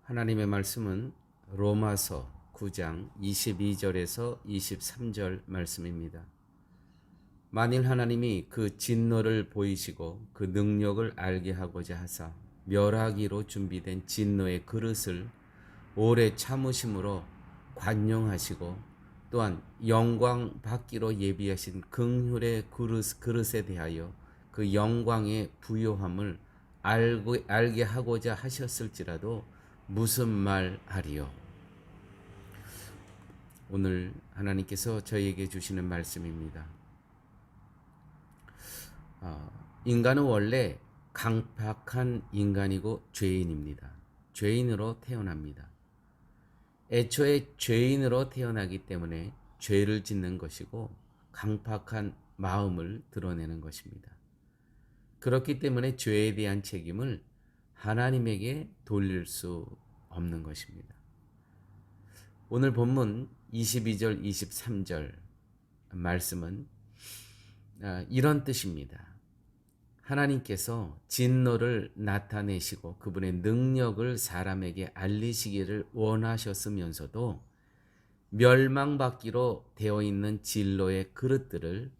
하나님의 말씀은 로마서 9장 22절에서 23절 말씀입니다. 만일 하나님이 그 진노를 보이시고 그 능력을 알게 하고자 하사 멸하기로 준비된 진노의 그릇을 오래 참으심으로 관용하시고 또한 영광 받기로 예비하신 긍휼의 그릇에 대하여 그 영광의 부요함을 알게 하고자 하셨을지라도 무슨 말 하리요? 오늘 하나님께서 저희에게 주시는 말씀입니다. 인간은 원래 강팍한 인간이고 죄인입니다. 죄인으로 태어납니다. 애초에 죄인으로 태어나기 때문에 죄를 짓는 것이고 강팍한 마음을 드러내는 것입니다. 그렇기 때문에 죄에 대한 책임을 하나님에게 돌릴 수 없는 것입니다. 오늘 본문 22절, 23절 말씀은 이런 뜻입니다. 하나님께서 진노를 나타내시고 그분의 능력을 사람에게 알리시기를 원하셨으면서도 멸망받기로 되어 있는 진노의 그릇들을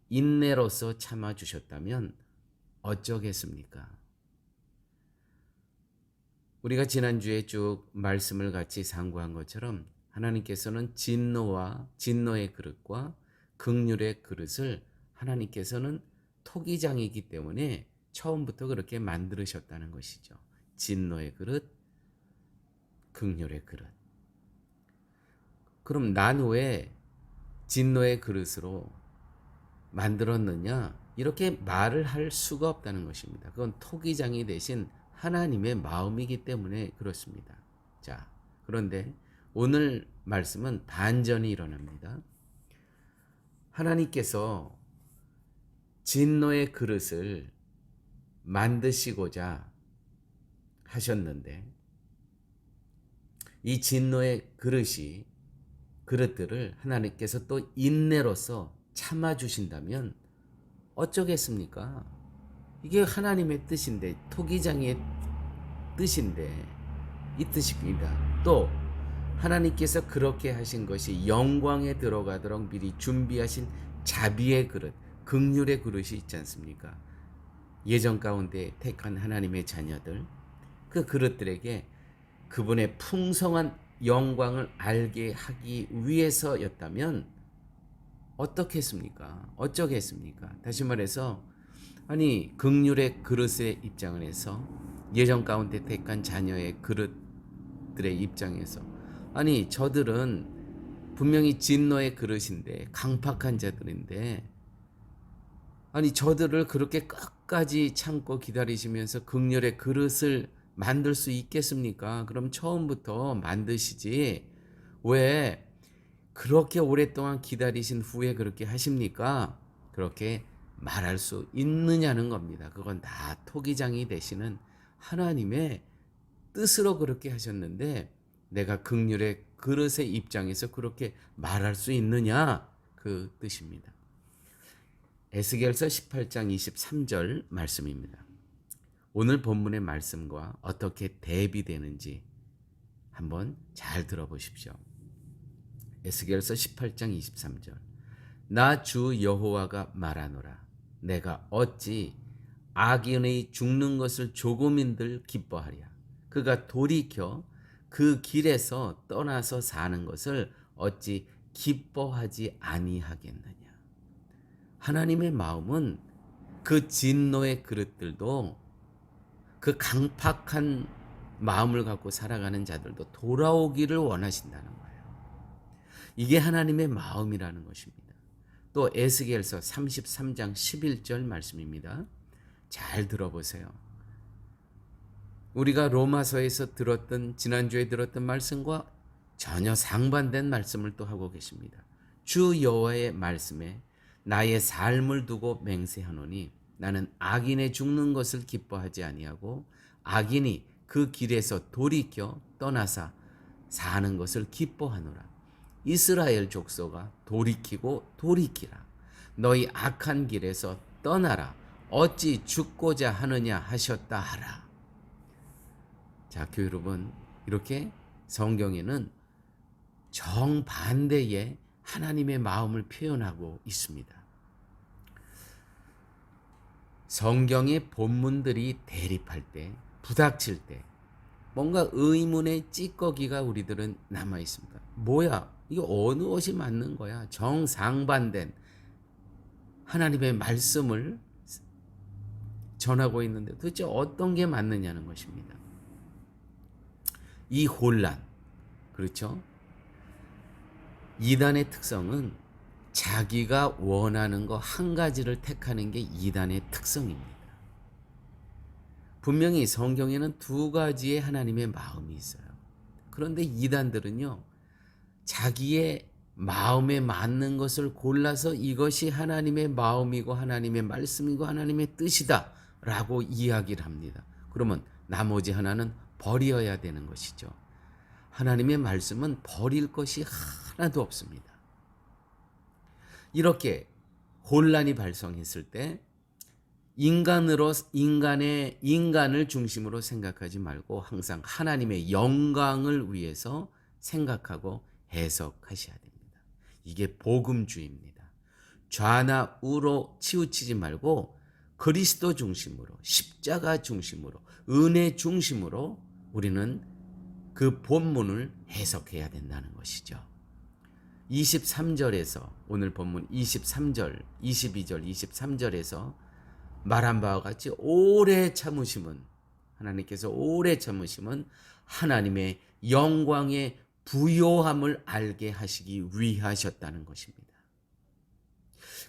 인내로서 참아주셨다면 어쩌겠습니까? 우리가 지난주에 쭉 말씀을 같이 상고한 것처럼 하나님께서는 진노의 그릇과 긍휼의 그릇을 하나님께서는 토기장이기 때문에 처음부터 그렇게 만들으셨다는 것이죠. 진노의 그릇, 긍휼의 그릇. 그럼 난 왜 진노의 그릇으로 만들었느냐? 이렇게 말을 할 수가 없다는 것입니다. 그건 토기장이 대신 하나님의 마음이기 때문에 그렇습니다. 자, 그런데 오늘 말씀은 반전이 일어납니다. 하나님께서 진노의 그릇을 만드시고자 하셨는데 이 진노의 그릇들을 하나님께서 또 인내로서 참아주신다면 어쩌겠습니까? 이게 하나님의 뜻인데, 토기장의 뜻인데 이 뜻입니다. 또 하나님께서 그렇게 하신 것이 영광에 들어가도록 미리 준비하신 자비의 그릇, 긍휼의 그릇이 있지 않습니까? 예전 가운데 택한 하나님의 자녀들, 그 그릇들에게 그분의 풍성한 영광을 알게 하기 위해서였다면 어쩌겠습니까? 다시 말해서 긍휼의 그릇의 입장을 해서 예전 가운데 택한 자녀의 그릇들의 입장에서 저들은 분명히 진노의 그릇인데 강팍한 자들인데 저들을 그렇게 끝까지 참고 기다리시면서 긍휼의 그릇을 만들 수 있겠습니까? 그럼 처음부터 만드시지 왜 그렇게 오랫동안 기다리신 후에 그렇게 하십니까? 그렇게 말할 수 있느냐는 겁니다. 그건 다 토기장이 되시는 하나님의 뜻으로 그렇게 하셨는데 내가 긍휼의 그릇의 입장에서 그렇게 말할 수 있느냐? 그 뜻입니다. 에스겔서 18장 23절 말씀입니다. 오늘 본문의 말씀과 어떻게 대비되는지 한번 잘 들어보십시오. 에스겔서 18장 23절. 나 주 여호와가 말하노라. 내가 어찌 악인의 죽는 것을 조금인들 기뻐하랴. 그가 돌이켜 그 길에서 떠나서 사는 것을 어찌 기뻐하지 아니하겠느냐. 하나님의 마음은 그 진노의 그릇들도 그 강팍한 마음을 갖고 살아가는 자들도 돌아오기를 원하신다는 거예요. 이게 하나님의 마음이라는 것입니다. 또 에스겔서 33장 11절 말씀입니다. 잘 들어보세요. 우리가 로마서에서 지난주에 들었던 말씀과 전혀 상반된 말씀을 또 하고 계십니다. 주 여호와의 말씀에 나의 삶을 두고 맹세하노니 나는 악인의 죽는 것을 기뻐하지 아니하고 악인이 그 길에서 돌이켜 떠나사 사는 것을 기뻐하노라. 이스라엘 족속아 돌이키라. 너희 악한 길에서 떠나라. 어찌 죽고자 하느냐 하셨다 하라. 자, 교회 여러분, 이렇게 성경에는 정반대의 하나님의 마음을 표현하고 있습니다. 성경의 본문들이 대립할 때, 부닥칠 때 뭔가 의문의 찌꺼기가 우리들은 남아 있습니다. 뭐야? 이거 어느 것이 맞는 거야? 정상반된 하나님의 말씀을 전하고 있는데 도대체 어떤 게 맞느냐는 것입니다. 이 혼란, 그렇죠? 이단의 특성은 자기가 원하는 거 한 가지를 택하는 게 이단의 특성입니다. 분명히 성경에는 두 가지의 하나님의 마음이 있어요. 그런데 이단들은요, 자기의 마음에 맞는 것을 골라서 이것이 하나님의 마음이고 하나님의 말씀이고 하나님의 뜻이다 라고 이야기를 합니다. 그러면 나머지 하나는 버려야 되는 것이죠. 하나님의 말씀은 버릴 것이 하나도 없습니다. 이렇게 혼란이 발생했을 때 인간을 중심으로 생각하지 말고 항상 하나님의 영광을 위해서 생각하고 해석하셔야 됩니다. 이게 복음주의입니다. 좌나 우로 치우치지 말고 그리스도 중심으로, 십자가 중심으로, 은혜 중심으로 우리는 그 본문을 해석해야 된다는 것이죠. 23절에서 오늘 본문 23절, 22절, 23절에서 말한 바와 같이 오래 참으심은, 하나님께서 오래 참으심은 하나님의 영광의 부요함을 알게 하시기 위하셨다는 것입니다.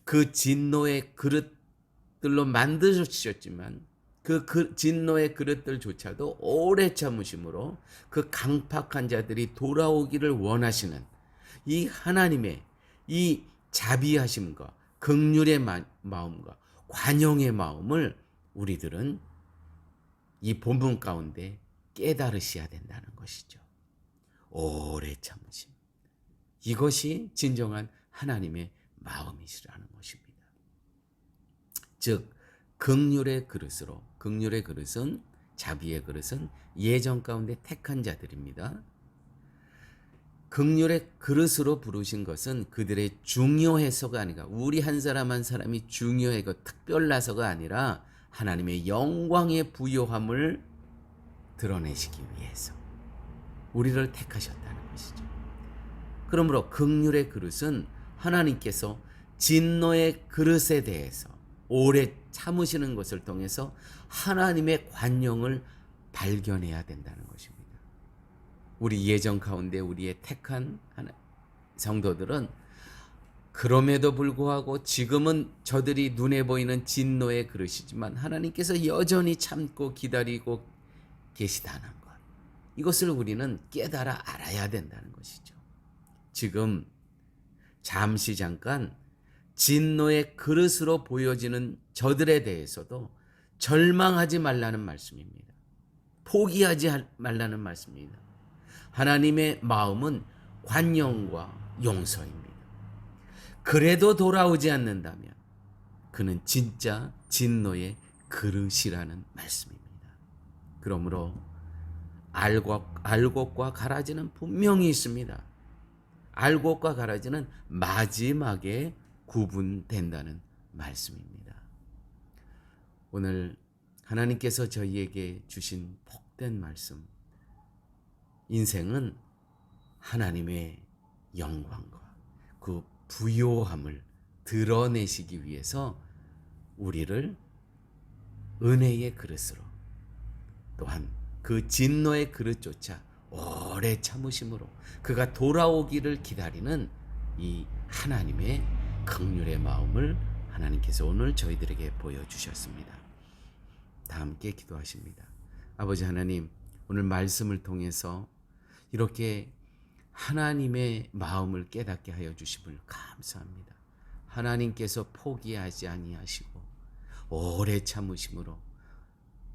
그 진노의 그릇들로 만드셨지만 그 진노의 그릇들조차도 오래 참으심으로 그 강팍한 자들이 돌아오기를 원하시는 이 하나님의 이 자비하심과 긍휼의 마음과 관용의 마음을 우리들은 이 본문 가운데 깨달으셔야 된다는 것이죠. 오래 참으심. 이것이 진정한 하나님의 마음이시라는 것입니다. 즉 긍휼의 그릇으로, 긍휼의 그릇은, 자비의 그릇은 예정 가운데 택한 자들입니다. 긍휼의 그릇으로 부르신 것은 그들의 중요해서가 아니라, 우리 한 사람 한 사람이 중요하고 특별나서가 아니라 하나님의 영광의 부요함을 드러내시기 위해서 우리를 택하셨다는 것이죠. 그러므로 긍휼의 그릇은 하나님께서 진노의 그릇에 대해서 오래 참으시는 것을 통해서 하나님의 관용을 발견해야 된다는 것입니다. 우리 예정 가운데 우리의 택한 성도들은 그럼에도 불구하고 지금은 저들이 눈에 보이는 진노의 그릇이지만 하나님께서 여전히 참고 기다리고 계시다는 것, 이것을 우리는 깨달아 알아야 된다는 것이죠. 지금 잠시 잠깐 진노의 그릇으로 보여지는 저들에 대해서도 절망하지 말라는 말씀입니다. 포기하지 말라는 말씀입니다. 하나님의 마음은 관용과 용서입니다. 그래도 돌아오지 않는다면 그는 진짜 진노의 그릇이라는 말씀입니다. 그러므로 알곡과 가라지는 분명히 있습니다. 알곡과 가라지는 마지막에 구분된다는 말씀입니다. 오늘 하나님께서 저희에게 주신 복된 말씀, 인생은 하나님의 영광과 그 부요함을 드러내시기 위해서 우리를 은혜의 그릇으로, 또한 그 진노의 그릇조차 오래 참으심으로 그가 돌아오기를 기다리는 이 하나님의 긍휼의 마음을 하나님께서 오늘 저희들에게 보여주셨습니다. 다 함께 기도하십니다. 아버지 하나님, 오늘 말씀을 통해서 이렇게 하나님의 마음을 깨닫게 하여 주심을 감사합니다. 하나님께서 포기하지 아니하시고 오래 참으심으로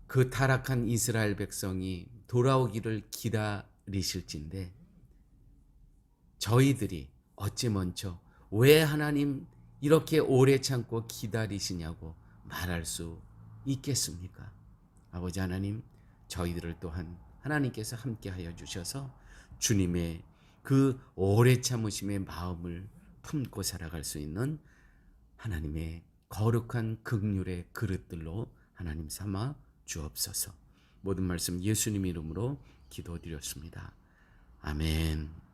그 타락한 이스라엘 백성이 돌아오기를 기다리실진데 저희들이 어찌 먼저 왜 하나님 이렇게 오래 참고 기다리시냐고 말할 수 있겠습니까? 아버지 하나님, 저희들을 또한 하나님께서 함께하여 주셔서 주님의 그 오래 참으심의 마음을 품고 살아갈 수 있는 하나님의 거룩한 긍휼의 그릇들로 하나님 삼아 주옵소서. 모든 말씀 예수님 이름으로 기도드렸습니다. 아멘.